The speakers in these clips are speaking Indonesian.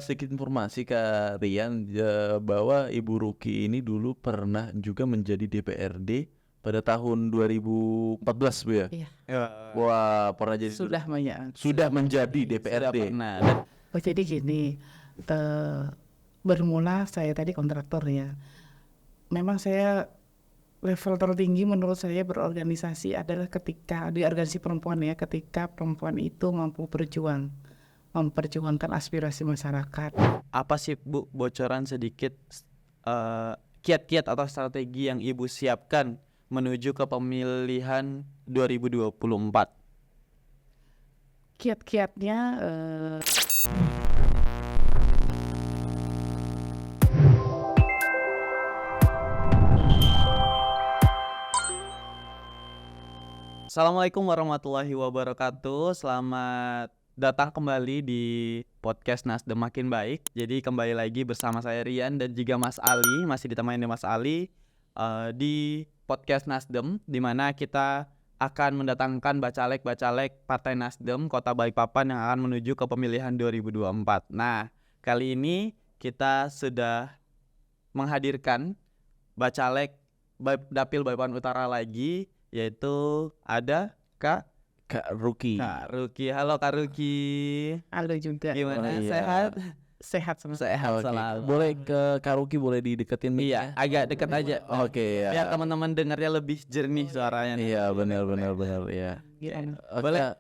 sedikit informasi Kak Rian bahwa Ibu Ruki ini dulu pernah juga menjadi DPRD pada tahun 2014 Bu ya? Iya, Wah, pernah jadi sudah menjadi DPRD. Nah, dan jadi gini, bermula saya tadi kontraktor ya. Memang saya level tertinggi menurut saya berorganisasi adalah ketika di organisasi perempuan ya, ketika perempuan itu mampu memperjuangkan aspirasi masyarakat. apa sih Bu bocoran sedikit kiat-kiat atau strategi yang Ibu siapkan menuju ke pemilihan 2024? Kiat-kiatnya Assalamualaikum warahmatullahi wabarakatuh. Selamat datang kembali di podcast Nasdem Makin Baik. Jadi kembali lagi bersama saya Rian dan juga Mas Ali, masih ditemani Mas Ali di podcast Nasdem, di mana kita akan mendatangkan bacalek-bacalek Partai Nasdem Kota Balikpapan yang akan menuju ke pemilihan 2024. Nah, kali ini kita sudah menghadirkan bacalek Dapil Balikpapan Utara lagi, yaitu ada Kak Ruki. Halo Kak Ruki. halo juga. Gimana? iya. Sehat? Sehat sama Sehat Oke. selalu. Boleh ke Kak Ruki, boleh dideketin Iya, mic-nya? agak dekat aja. Oke, ya. Biar teman-teman dengarnya lebih jernih suaranya. Iya, benar ya. Gimana? Oke. Boleh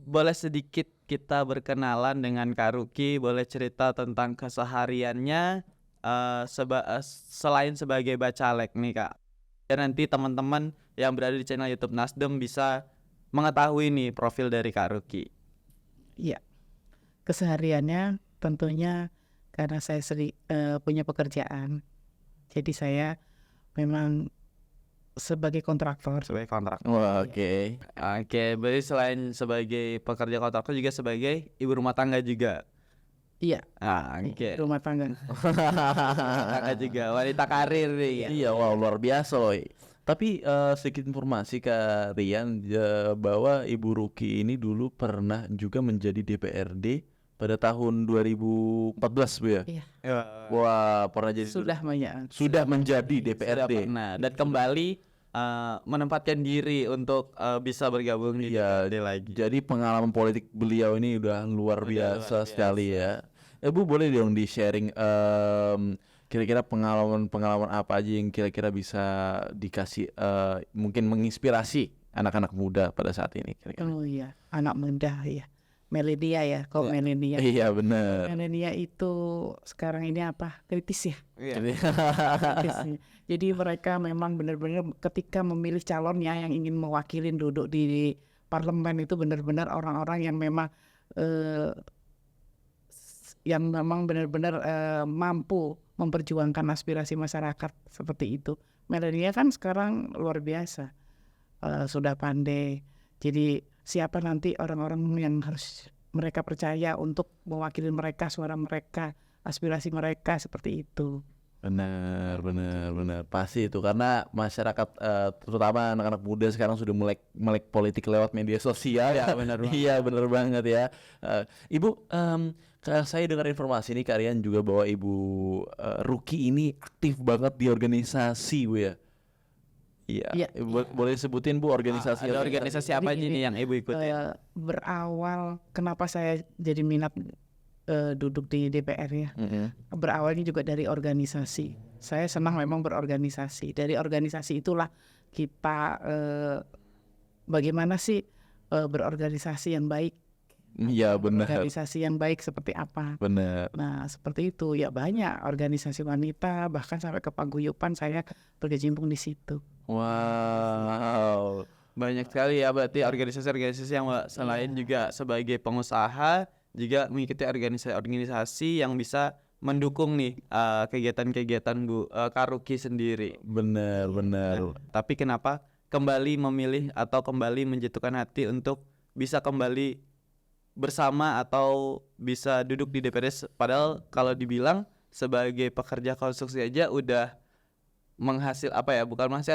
boleh sedikit kita berkenalan dengan Kak Ruki, boleh cerita tentang kesehariannya selain sebagai bacalek nih Kak. Ya, nanti teman-teman yang berada di channel YouTube Nasdem bisa mengetahui nih profil dari Kak Ruki. Iya, kesehariannya tentunya karena saya punya pekerjaan, jadi saya memang sebagai kontraktor. Sebagai kontraktor. Wah, oke. Oke, berarti selain sebagai pekerja kontraktor juga sebagai ibu rumah tangga juga. Iya, Oke. rumah tangga. Tangga juga, wanita karir nih. Iya, wow, luar biasa loh. Tapi sedikit informasi Kak Rian bahwa Ibu Ruki ini dulu pernah juga menjadi DPRD pada tahun 2014 Bu ya? Iya, Wah, pernah jadi sudah menjadi DPRD. Nah, dan kembali menempatkan diri untuk bisa bergabung di DPRD lagi. Jadi pengalaman politik beliau ini udah luar biasa sekali ya. Bu boleh dong di-sharing kira-kira pengalaman apa aja yang kira-kira bisa dikasih mungkin menginspirasi anak-anak muda pada saat ini kira-kira. oh iya, anak muda ya, milenial ya, kok milenial. Iya benar. Milenial itu sekarang ini apa? Kritis ya. Iya. Kritis ya. Jadi mereka memang benar-benar ketika memilih calonnya yang ingin mewakili duduk di parlemen itu benar-benar orang-orang yang memang benar-benar mampu memperjuangkan aspirasi masyarakat seperti itu. Milenial kan sekarang luar biasa, sudah pandai. Jadi siapa nanti orang-orang yang harus mereka percaya untuk mewakili mereka, suara mereka, aspirasi mereka seperti itu. Benar. Pasti itu karena masyarakat terutama anak-anak muda sekarang sudah melek politik lewat media sosial. Ya, benar banget. Iya, benar banget ya. Ibu, saya dengar informasi nih kalian juga bahwa Ibu Ruki ini aktif banget di organisasi Bu ya. Iya. Boleh sebutin Bu organisasi? Ada organisasi apa aja nih yang Ibu ikuti? Berawal kenapa saya jadi minat duduk di DPR ya. Berawalnya juga dari organisasi. Saya senang memang berorganisasi. Dari organisasi itulah kita bagaimana sih berorganisasi yang baik. Iya benar. Organisasi yang baik seperti apa? Benar. Nah seperti itu ya, banyak organisasi wanita, bahkan sampai ke paguyuban saya berkecimpung di situ. Wow. Banyak sekali ya berarti organisasi-organisasi yang selain juga sebagai pengusaha juga mengikuti organisasi-organisasi yang bisa mendukung nih kegiatan-kegiatan Bu Kak Ruki sendiri. Benar. Tapi kenapa kembali memilih atau kembali menjatuhkan hati untuk bisa kembali bersama atau bisa duduk di DPR? Padahal kalau dibilang sebagai pekerja konstruksi aja udah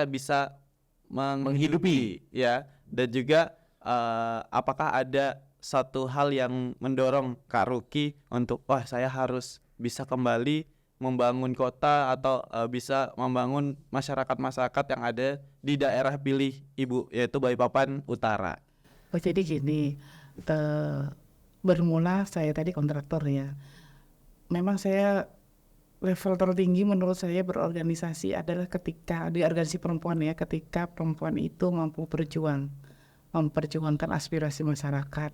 bisa menghidupi ya. Dan juga apakah ada satu hal yang mendorong Kak Ruki untuk wah saya harus bisa kembali membangun kota atau bisa membangun masyarakat-masyarakat yang ada di daerah pilih Ibu, yaitu Balikpapan Utara? Oh jadi gini, bermula saya tadi kontraktor ya. Memang saya level tertinggi menurut saya berorganisasi adalah ketika di organisasi perempuan ya, ketika perempuan itu mampu memperjuangkan aspirasi masyarakat.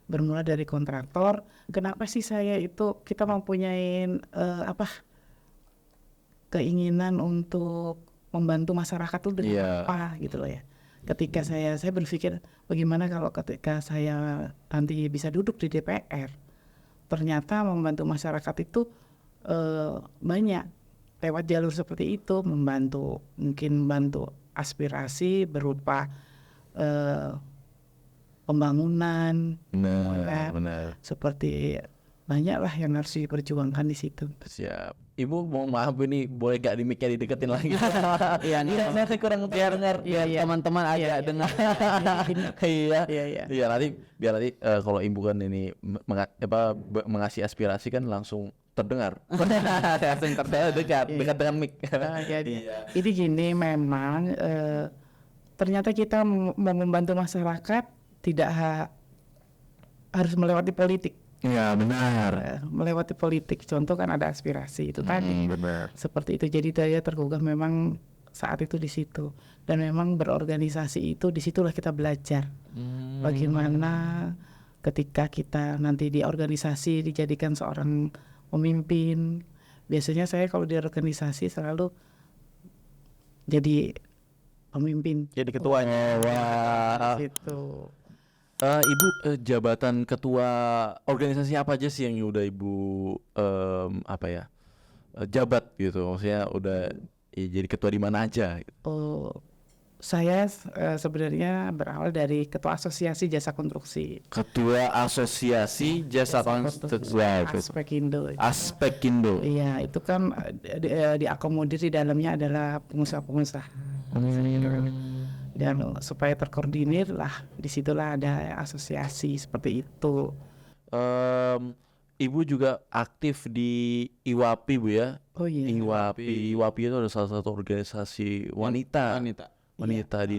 Bermula dari kontraktor, kenapa sih saya itu kita mempunyai keinginan untuk membantu masyarakat itu dengan apa gitu loh ya. Ketika saya berpikir bagaimana kalau ketika saya nanti bisa duduk di DPR, ternyata membantu masyarakat itu banyak lewat jalur seperti itu, mungkin bantu aspirasi berupa pembangunan, Benar. seperti banyak lah yang harus diperjuangkan di situ. Siap. Ibu mau maaf ini boleh gak di mic-nya dideketin lagi? Iya, Saya kurang dengar. teman-teman agak dengar. Iya nanti biar nanti kalau ibu kan ini mengasih aspirasi kan langsung terdengar. Langsung dekat dengan mic. Jadi gini memang ternyata kita mau membantu masyarakat tidak harus melewati politik. Iya benar. Melewati politik, contoh kan ada aspirasi itu tadi. Benar. Seperti itu, jadi saya tergugah memang saat itu di situ, dan memang berorganisasi itu disitulah kita belajar bagaimana ketika kita nanti di organisasi dijadikan seorang pemimpin. Biasanya saya kalau di organisasi selalu jadi pemimpin. Jadi ketuanya. Wah. Gitu. Ibu jabatan ketua organisasi apa aja sih yang udah Ibu jabat gitu? Maksudnya udah jadi ketua di mana aja? Saya sebenarnya berawal dari ketua asosiasi jasa konstruksi. Ketua asosiasi jasa konstruksi. Aspekindo. Iya, itu kan diakomodir di dalamnya adalah pengusaha-pengusaha. Dan supaya terkoordinir lah, disitulah ada asosiasi seperti itu. Ibu juga aktif di IWAPI Bu ya? Oh iya. IWAPI itu adalah salah satu organisasi wanita di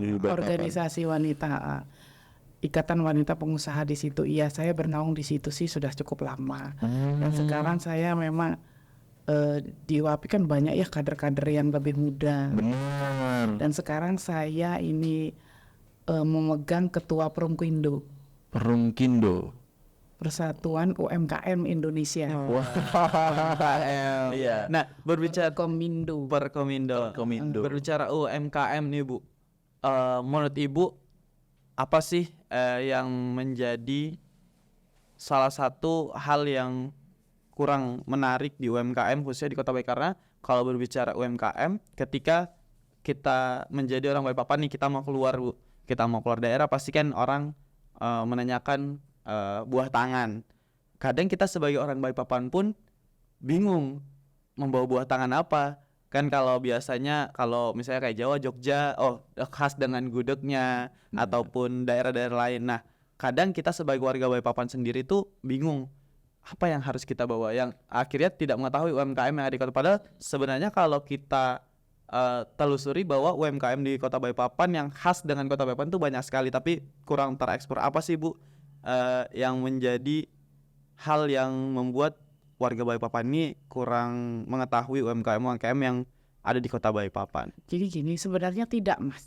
Indonesia. Organisasi wanita, Ikatan Wanita Pengusaha di situ. Iya, saya bernaung di situ sih sudah cukup lama. Dan sekarang saya memang di IWAPI kan banyak ya kader-kader yang lebih muda. Benar. Dan sekarang saya ini memegang ketua Perumkindo. Persatuan UMKM Indonesia. Wah. Iya. Nah, berbicara Komindo. Perkomindo. Komindo. Berbicara UMKM nih Bu, menurut Ibu apa sih yang menjadi salah satu hal yang kurang menarik di UMKM khususnya di Kota Balikpapan? Karena kalau berbicara UMKM, ketika kita menjadi orang Balikpapan nih, kita mau keluar Bu, kita mau keluar daerah, pasti kan orang menanyakan buah tangan. Kadang kita sebagai orang Balikpapan pun bingung membawa buah tangan apa. Kan kalau biasanya kalau misalnya kayak Jawa, Jogja, khas dengan gudegnya ataupun daerah-daerah lain. Nah, kadang kita sebagai warga Balikpapan sendiri tuh bingung apa yang harus kita bawa, yang akhirnya tidak mengetahui UMKM yang ada di kota. Padahal sebenarnya kalau kita telusuri bahwa UMKM di Kota Balikpapan yang khas dengan Kota Balikpapan itu banyak sekali, tapi kurang terekspor. Apa sih Bu yang menjadi hal yang membuat warga Balikpapan ini kurang mengetahui UMKM yang ada di Kota Balikpapan? Jadi gini, sebenarnya tidak Mas,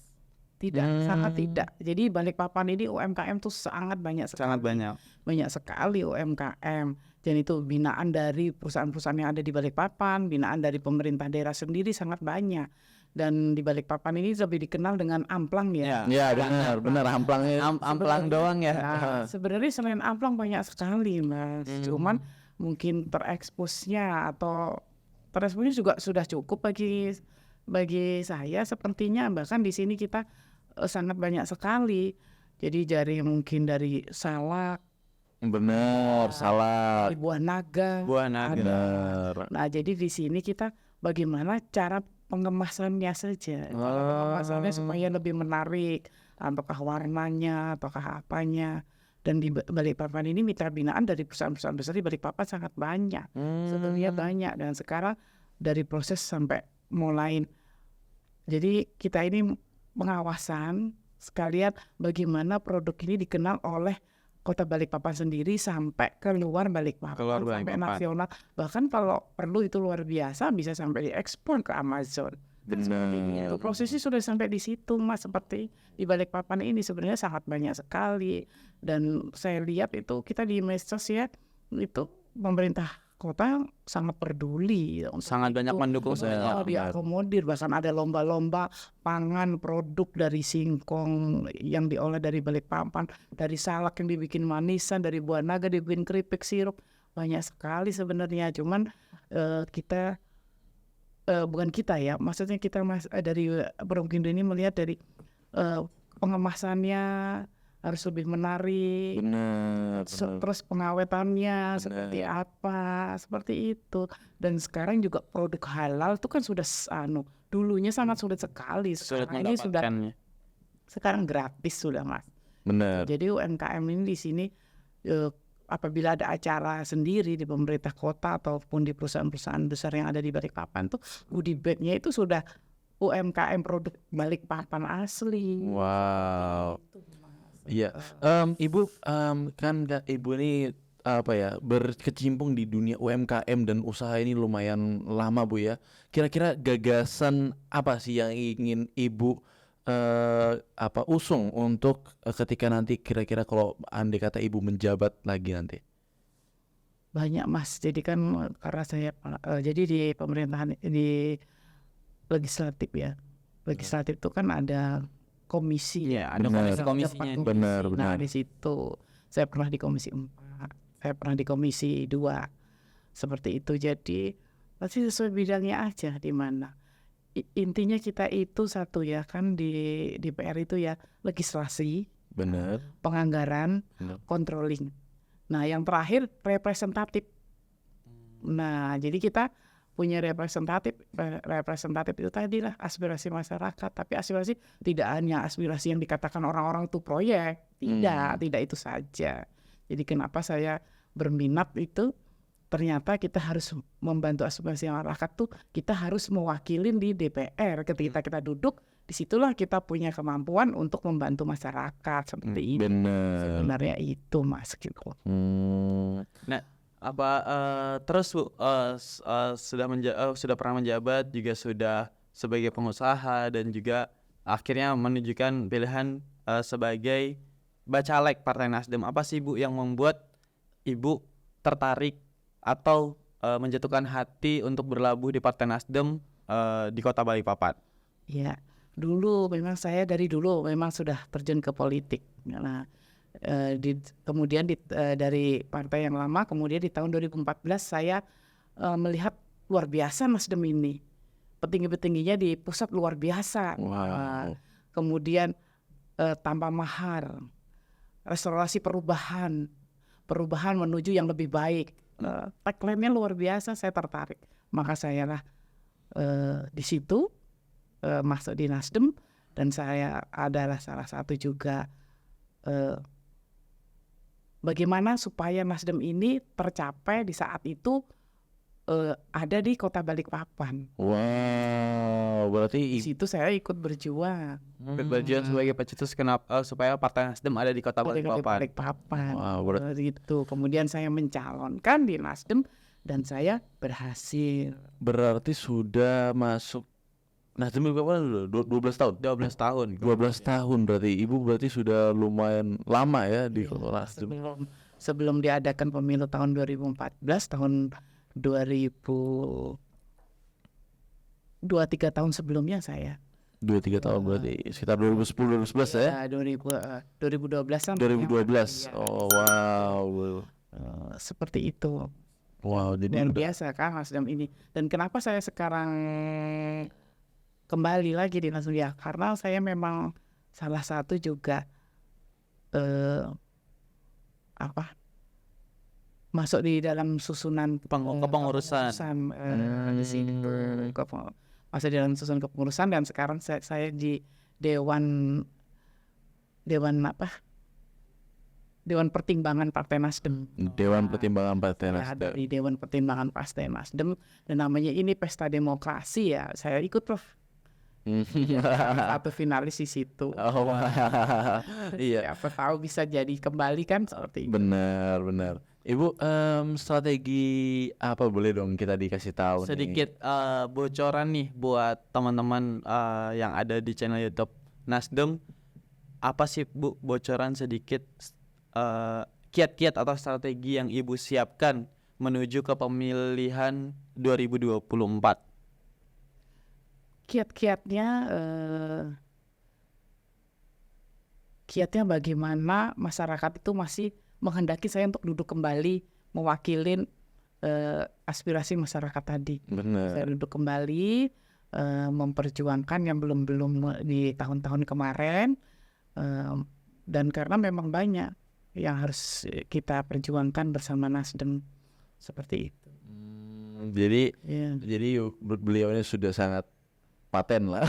sangat tidak. Jadi Balikpapan ini UMKM tuh sangat banyak sekali. Banyak sekali UMKM, dan itu binaan dari perusahaan-perusahaan yang ada di Balikpapan, binaan dari pemerintah daerah sendiri sangat banyak. Dan di Balikpapan ini lebih dikenal dengan amplang ya. Ya benar amplangnya. Amplang doang ya. Nah, sebenarnya selain amplang banyak sekali Mas. Cuman mungkin tereksposnya juga sudah cukup bagi saya sepertinya. Bahkan di sini kita sangat banyak sekali. Jadi mungkin dari salak. Benar, salak. Buah naga. Benar. Nah, jadi di sini kita bagaimana cara pengemasannya saja. Pengemasannya supaya lebih menarik, apakah warnanya, apakah apanya. Dan di Balikpapan ini mitra binaan dari perusahaan-perusahaan besar di Balikpapan sangat banyak. Sebenarnya banyak, dan sekarang dari proses sampai mulai. Jadi kita ini pengawasan sekalian bagaimana produk ini dikenal oleh Kota Balikpapan sendiri sampai ke luar Balikpapan, Keluar sampai Balikpapan. nasional. Bahkan kalau perlu itu luar biasa bisa sampai diekspor ke Amazon. Benar. Itu prosesnya sudah sampai di situ, Mas. Seperti di Balikpapan ini sebenarnya sangat banyak sekali. Dan saya lihat itu kita di medsos ya, itu pemerintah kota sangat peduli untuk Sangat banyak itu. mendukung Benar, sebenarnya. diakomodir, bahkan ada lomba-lomba pangan produk dari singkong yang diolah dari Balikpapan, dari salak yang dibikin manisan, dari buah naga dibikin keripik sirup. Banyak sekali sebenarnya, cuman kita bukan kita ya, maksudnya kita dari Perumkindo ini melihat dari pengemasannya harus lebih menarik, Benar. terus pengawetannya seperti apa, seperti itu. Dan sekarang juga produk halal itu kan sudah dulunya sangat sulit sekali, Sulit sekarang ini sudah mendapatkannya. sekarang gratis sudah, Mas. Benar. Jadi UMKM ini di sini apabila ada acara sendiri di pemerintah kota ataupun di perusahaan-perusahaan besar yang ada di Balikpapan tuh goodie bag-nya itu sudah UMKM produk Balikpapan asli. Wow. Iya. Ibu kan Ibu ini apa ya, berkecimpung di dunia UMKM dan usaha ini lumayan lama, Bu ya. Kira-kira gagasan apa sih yang ingin Ibu usung untuk ketika nanti kira-kira kalau andai kata Ibu menjabat lagi nanti? Banyak, Mas. Jadi kan karena saya jadi di pemerintahan di legislatif ya. Legislatif itu kan ada komisi. Iya, ada Benar. komisi-komisinya. Benar, Nah, benar. di situ saya pernah di komisi 4, saya pernah di komisi 2. Seperti itu. Jadi pasti sesuai bidangnya aja di mana. Intinya kita itu satu ya kan di DPR itu ya, legislasi, Benar. penganggaran, Benar. controlling. Nah, yang terakhir representatif. Nah, jadi kita punya representatif itu tadilah aspirasi masyarakat, tapi aspirasi tidak hanya aspirasi yang dikatakan orang-orang itu proyek, tidak itu saja. Jadi kenapa saya berminat itu, ternyata kita harus membantu aspirasi masyarakat tuh, kita harus mewakilin di DPR. Ketika kita duduk, disitulah kita punya kemampuan untuk membantu masyarakat seperti itu. Benar. Sebenarnya itu, Mas, gitu. Terus Bu, sudah pernah menjabat, juga sudah sebagai pengusaha, dan juga akhirnya menunjukkan pilihan sebagai bacalek Partai Nasdem. Apa sih Bu yang membuat Ibu tertarik atau menjatuhkan hati untuk berlabuh di Partai Nasdem di Kota Balikpapan? Ya, dulu memang saya dari dulu memang sudah terjun ke politik. Nah, kemudian dari partai yang lama, kemudian di tahun 2014 saya melihat luar biasa Nasdem ini, petinggi-petingginya di pusat luar biasa. Wow. Kemudian tanpa mahar, restorasi perubahan menuju yang lebih baik. Tagline-nya luar biasa, saya tertarik. Maka saya lah di situ masuk di Nasdem, dan saya adalah salah satu juga bagaimana supaya Nasdem ini tercapai di saat itu ada di Kota Balikpapan. Wow, berarti Di situ saya ikut berjuang. Berjuang sebagai pencetus supaya Partai Nasdem ada di Kota Di Balikpapan. Balikpapan. Wow, Itu. Kemudian saya mencalonkan di Nasdem dan saya berhasil. berarti sudah masuk Nasdem berapa dulu? 12 tahun. 12 tahun. 12 tahun berarti Ibu berarti sudah lumayan lama ya di Iya, Kota Nasdem. sebelum diadakan pemilu tahun 2014, tahun 2023 tahun sebelumnya saya. 2-3 tahun berarti sekitar 2010 2011 ya? 2012-an. 2012. Iya. Oh, wow. Seperti itu. Wow, jadi Luar biasa kan Nasdem ini. Dan kenapa saya sekarang kembali lagi di Nasdem ya? Karena saya memang salah satu juga masuk di dalam susunan kepengurusan. di sini. Masuk di dalam susunan kepengurusan, dan sekarang saya di dewan Dewan Pertimbangan Partai Nasdem. Dewan Pertimbangan Partai Ya, Nasdem. dari Dewan Pertimbangan Partai Nasdem, dan namanya ini pesta demokrasi ya, saya ikut Prof. Satu finalis di situ. Oh, iya. Siapa tahu bisa jadi kembali kan seperti itu. Benar. Ibu, strategi apa boleh dong kita dikasih tahu nih? Sedikit bocoran nih buat teman-teman yang ada di channel YouTube Nasdem. Apa sih Bu bocoran sedikit kiat-kiat atau strategi yang Ibu siapkan menuju ke pemilihan 2024? Kiatnya bagaimana masyarakat itu masih menghendaki saya untuk duduk kembali mewakilin aspirasi masyarakat tadi. Benar. Saya duduk kembali memperjuangkan yang belum di tahun-tahun kemarin, dan karena memang banyak yang harus kita perjuangkan bersama Nasdem seperti itu. Jadi Ya. beliau ini sudah sangat paten lah.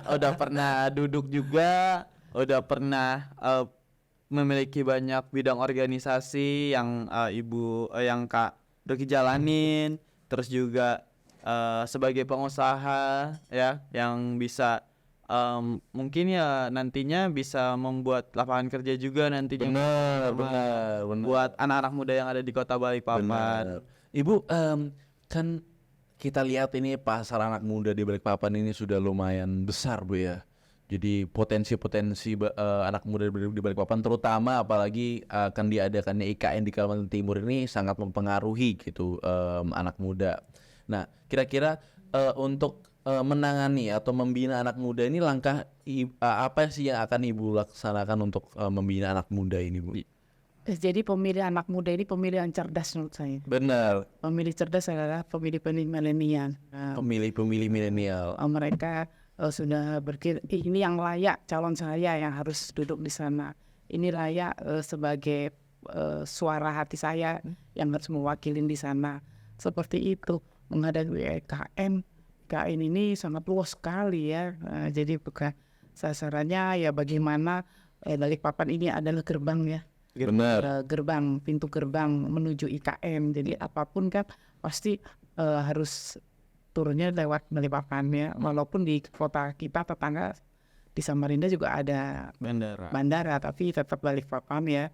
udah pernah duduk juga, udah pernah memiliki banyak bidang organisasi yang yang Kak Doki jalanin, terus juga sebagai pengusaha ya yang bisa mungkin ya nantinya bisa membuat lapangan kerja juga nantinya. Benar. Buat anak-anak muda yang ada di Kota Balikpapan. Benar. Ibu, kan kita lihat ini pasar anak muda di Balikpapan ini sudah lumayan besar Bu ya. Jadi potensi anak muda di Balikpapan, terutama apalagi akan diadakannya IKN di Kalimantan Timur ini sangat mempengaruhi gitu anak muda. Nah, kira-kira untuk menangani atau membina anak muda ini langkah apa sih yang akan Ibu laksanakan untuk membina anak muda ini Bu? Jadi pemilih anak muda ini pemilih yang cerdas menurut saya. Benar. Pemilih cerdas adalah pemilih milenial. Pemilih milenial. Mereka sudah berpikir ini yang layak calon saya yang harus duduk di sana. Ini layak sebagai suara hati saya yang harus mewakilin di sana. Seperti itu. Menghadapi IKN ini sangat luas sekali ya. Jadi bukan sasarannya ya bagaimana Balikpapan ini adalah gerbang ya. Benar. Pintu gerbang menuju IKN. Jadi apapun kan pasti harus turunnya lewat Balikpapan ya. Walaupun di kota kita tetangga di Samarinda juga ada bandara, tapi tetap Balikpapan ya.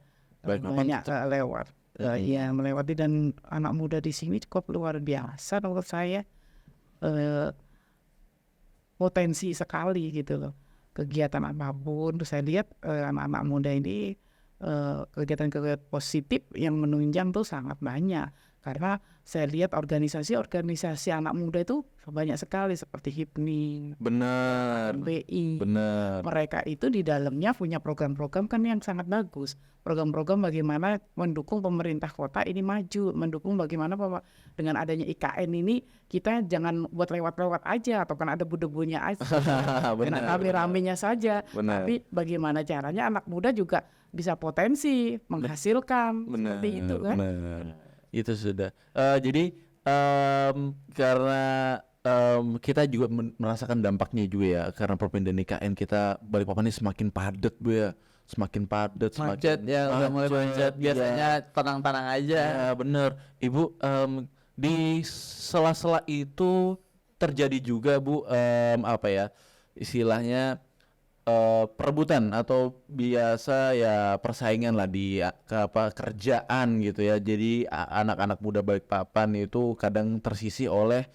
Banyak lewat. Ya melewati, dan anak muda di sini cukup luar biasa menurut saya. Potensi sekali gitu loh. Kegiatan apapun saya lihat anak-anak muda ini kegiatan-kegiatan positif yang menunjang tuh sangat banyak, karena saya lihat organisasi anak muda itu banyak sekali seperti HIPMI, Benar. MPI. Benar. Mereka itu di dalamnya punya program-program kan yang sangat bagus. Program-program bagaimana mendukung pemerintah kota ini maju, mendukung bagaimana dengan adanya IKN ini kita jangan buat lewat-lewat aja atau kan ada debunya aja, dengan rame-ramenya saja. Benar. Tapi bagaimana caranya anak muda juga bisa potensi menghasilkan. Benar. Seperti itu kan. Benar. Itu sudah. Jadi karena kita juga merasakan dampaknya juga ya, karena perpindahan IKN kita Balikpapan ini semakin padat Bu ya. Semakin padat, Macet ya, udah mulai macet. Biasanya tenang-tenang aja. Ya bener. Ibu, di sela-sela itu terjadi juga Bu, apa ya istilahnya perebutan atau biasa ya persaingan lah di kerjaan gitu ya. Jadi anak-anak muda Balikpapan itu kadang tersisih oleh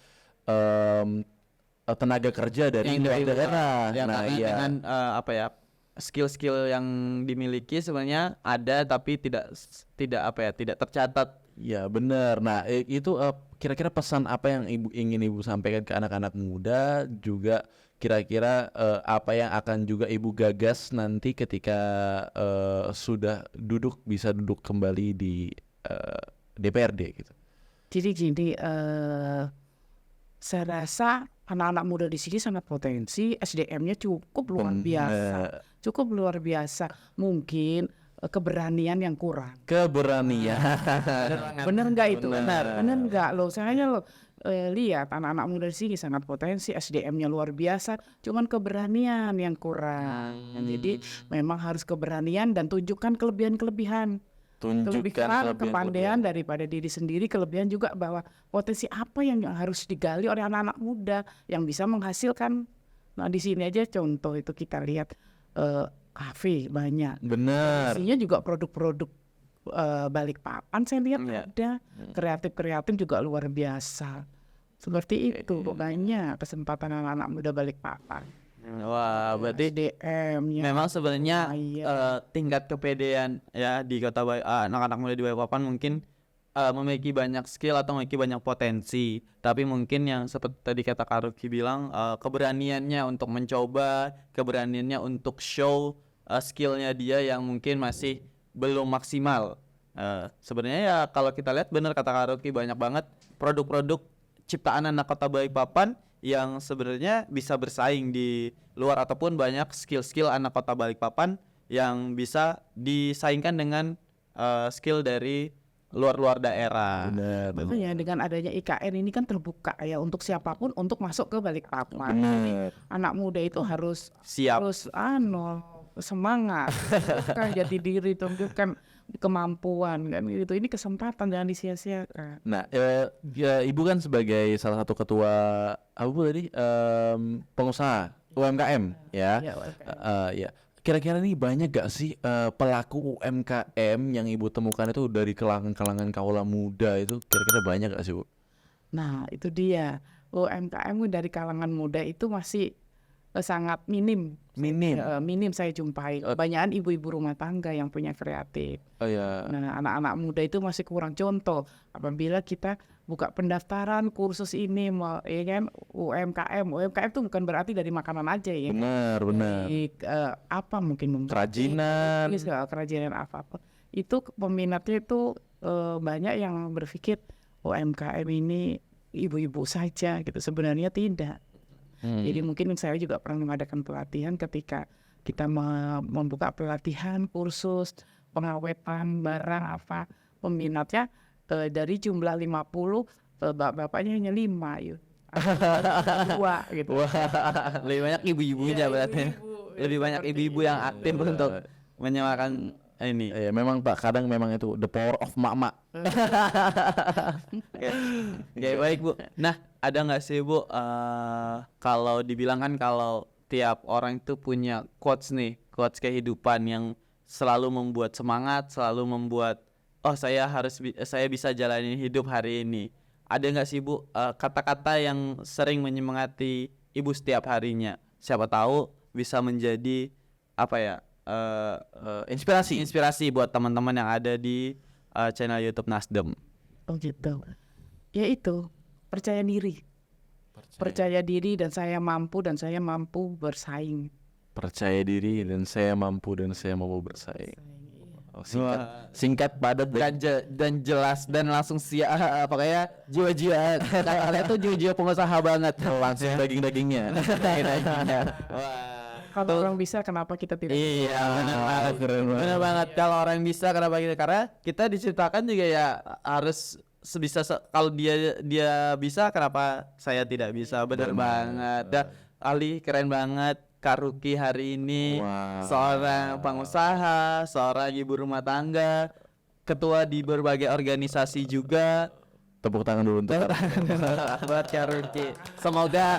tenaga kerja dari daerah. Yang dengan apa ya, skill-skill yang dimiliki sebenarnya ada tapi tidak tercatat. Ya benar. Nah itu kira-kira pesan apa yang ingin Ibu sampaikan ke anak-anak muda, juga kira-kira apa yang akan juga Ibu gagas nanti ketika bisa duduk kembali di DPRD gitu. Jadi gini, saya rasa anak-anak muda di sini sangat potensi, SDM-nya cukup luar biasa. Mungkin keberanian yang kurang. Keberanian. Bener nggak itu? Benar. Bener nggak lo? Saya lo lihat anak-anak muda di sini sangat potensi, SDM-nya luar biasa, cuman keberanian yang kurang. Jadi memang harus keberanian dan tunjukkan kelebihan-kelebihan. Kelebihan kepandaian daripada diri sendiri, kelebihan juga bahwa potensi apa yang harus digali oleh anak-anak muda yang bisa menghasilkan. Nah di sini aja contoh itu kita lihat kafe banyak. Benar. Isinya juga produk-produk Balikpapan saya lihat Iya. ada kreatif juga luar biasa. Seperti itu banyak kesempatan anak-anak muda Balikpapan. Wah, berarti SDM-nya. memang sebenarnya Iya. tingkat kepedean ya di kota anak-anak muda di Balikpapan mungkin memiliki banyak skill atau memiliki banyak potensi, tapi mungkin yang seperti tadi kata Kak Ruki bilang, keberaniannya untuk mencoba, keberaniannya untuk show skillnya dia yang mungkin masih belum maksimal. Sebenarnya ya kalau kita lihat benar kata Kak Ruki, banyak banget produk-produk ciptaan anak kota Balikpapan yang sebenarnya bisa bersaing di luar, ataupun banyak skill-skill anak kota Balikpapan yang bisa disaingkan dengan skill dari luar-luar daerah. Benar. Makanya dengan adanya IKN ini kan terbuka ya untuk siapapun untuk masuk ke Balikpapan. Benar. Anak muda itu harus Siap. semangat, tunjukkan jati diri, tunjukkan kemampuan kan gitu. Ini kesempatan jangan disia-siakan. Nah, ya, Ibu kan sebagai salah satu ketua apa Bu tadi pengusaha UMKM ya. Ya, UMKM. Ya. Kira-kira nih banyak gak sih pelaku UMKM yang Ibu temukan itu dari kalangan kaula muda itu kira-kira banyak gak sih Bu? Nah, itu dia. UMKM dari kalangan muda itu masih sangat minim. Minim. Minim saya jumpai. Kebanyakan ibu-ibu rumah tangga yang punya kreatif. Oh ya. Nah, anak-anak muda itu masih kurang. Contoh, apabila kita buka pendaftaran kursus ini, ya kan, UMKM itu bukan berarti dari makanan aja ya. Benar. Dari, apa mungkin membatik, Kerajinan. kerajinan apa-apa. Itu peminatnya itu banyak yang berpikir UMKM ini ibu-ibu saja gitu. Sebenarnya tidak. Jadi mungkin saya juga pernah mengadakan pelatihan ketika kita membuka pelatihan kursus pengawetan barang apa, peminatnya dari jumlah 50 bapaknya hanya 5 yuk. 2 gitu. Wah, lebih banyak ibu-ibunya berarti. Lebih banyak ibu-ibu yang aktif untuk menyemakan ini. Ya memang Pak, kadang memang itu the power of mak-mak. Oke, baik Bu. Nah, ada nggak sih Bu, kalau dibilang kan kalau tiap orang itu punya quotes nih, quotes kehidupan yang selalu membuat semangat, selalu membuat saya bisa jalani hidup hari ini. Ada nggak sih Bu kata-kata yang sering menyemangati Ibu setiap harinya? Siapa tahu bisa menjadi apa ya? Inspirasi buat teman-teman yang ada di channel YouTube Nasdem. Oh gitu. Ya itu, percaya diri. Percaya diri dan saya mampu bersaing. Percaya diri dan saya mampu bersaing. Oh, singkat padat Dan jelas dan langsung pokoknya jiwa-jiwa kalian tuh jiwa-jiwa pengusaha banget langsung daging-dagingnya. Wah, Kalau orang bisa kenapa kita tidak? iya benar banget. Keren banget. Benar banget, kalau orang bisa kenapa kita, karena kita diciptakan juga ya harus kalau dia bisa kenapa saya tidak bisa. Benar banget. Dan Ali keren banget. Kak Ruki hari ini seorang pengusaha, seorang ibu rumah tangga, ketua di berbagai organisasi juga. Tepuk tangan dulu untuk Buat Kak Ruki. Semoga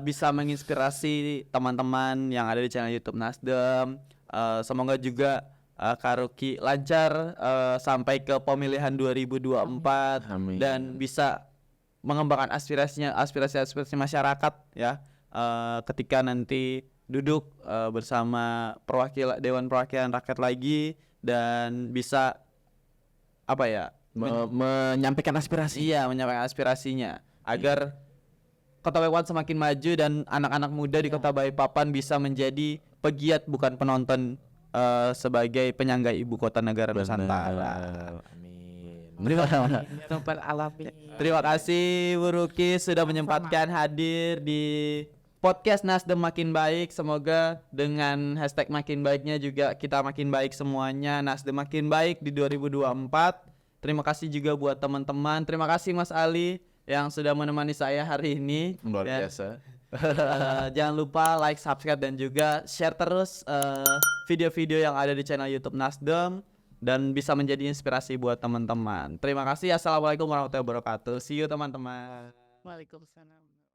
bisa menginspirasi teman-teman yang ada di channel YouTube Nasdem. Semoga juga Kak Ruki lancar sampai ke pemilihan 2024. Amin. Dan bisa mengembangkan aspirasi masyarakat ya. Ketika nanti duduk bersama Dewan Perwakilan Rakyat lagi dan bisa apa ya menyampaikan aspirasi. Iya, menyampaikan aspirasinya agar Kota Balikpapan semakin maju dan anak-anak muda di Kota Balikpapan bisa menjadi pegiat bukan penonton sebagai penyangga ibu kota negara Nusantara. Amin. Tempat alami. Terima kasih Bu Ruki sudah menyempatkan hadir di podcast Nasdem makin baik. Semoga dengan hashtag makin baiknya juga kita makin baik semuanya. Nasdem makin baik di 2024. Terima kasih juga buat teman-teman. Terima kasih Mas Ali yang sudah menemani saya hari ini. Luar Dan, biasa. jangan lupa like, subscribe dan juga share terus video-video yang ada di channel YouTube Nasdem dan bisa menjadi inspirasi buat teman-teman. Terima kasih. Assalamualaikum warahmatullahi wabarakatuh. See you teman-teman. Waalaikumsalam.